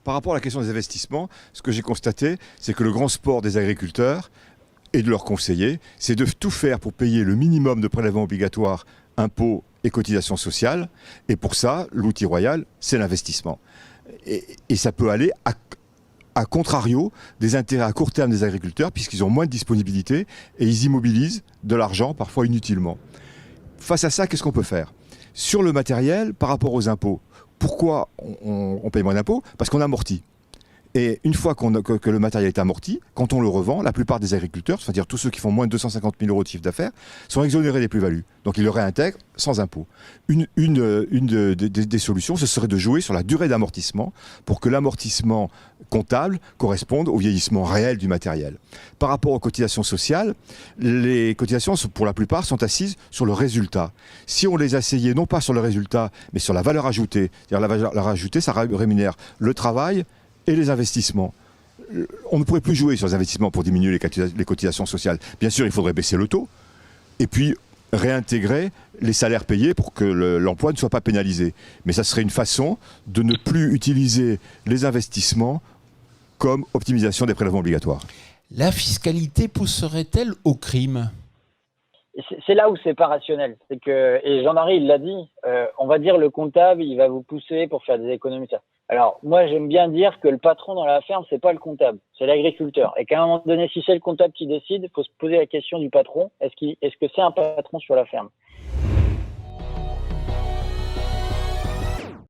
Par rapport à la question des investissements, ce que j'ai constaté, c'est que le grand sport des agriculteurs et de leurs conseillers, c'est de tout faire pour payer le minimum de prélèvements obligatoires, impôts et cotisations sociales. Et pour ça, l'outil royal, c'est l'investissement. Et ça peut aller à contrario des intérêts à court terme des agriculteurs, puisqu'ils ont moins de disponibilité et ils immobilisent de l'argent, parfois inutilement. Face à ça, qu'est-ce qu'on peut faire? Sur le matériel, par rapport aux impôts, pourquoi on paye moins d'impôts? Parce qu'on amortit. Et une fois que le matériel est amorti, quand on le revend, la plupart des agriculteurs, c'est-à-dire tous ceux qui font moins de 250 000 euros de chiffre d'affaires, sont exonérés des plus-values. Donc ils le réintègrent sans impôt. Une des solutions, ce serait de jouer sur la durée d'amortissement pour que l'amortissement comptable corresponde au vieillissement réel du matériel. Par rapport aux cotisations sociales, les cotisations, pour la plupart, sont assises sur le résultat. Si on les asseyait non pas sur le résultat, mais sur la valeur ajoutée, c'est-à-dire la valeur ajoutée, ça rémunère le travail et les investissements. On ne pourrait plus jouer sur les investissements pour diminuer les cotisations sociales. Bien sûr, il faudrait baisser le taux et puis réintégrer les salaires payés pour que l'emploi ne soit pas pénalisé. Mais ça serait une façon de ne plus utiliser les investissements comme optimisation des prélèvements obligatoires. La fiscalité pousserait-elle au crime ? C'est là où c'est pas rationnel. C'est que, et Jean-Marie, il l'a dit, on va dire le comptable, il va vous pousser pour faire des économies. Alors, moi, j'aime bien dire que le patron dans la ferme, c'est pas le comptable, c'est l'agriculteur. Et qu'à un moment donné, si c'est le comptable qui décide, il faut se poser la question du patron. Est-ce que c'est un patron sur la ferme?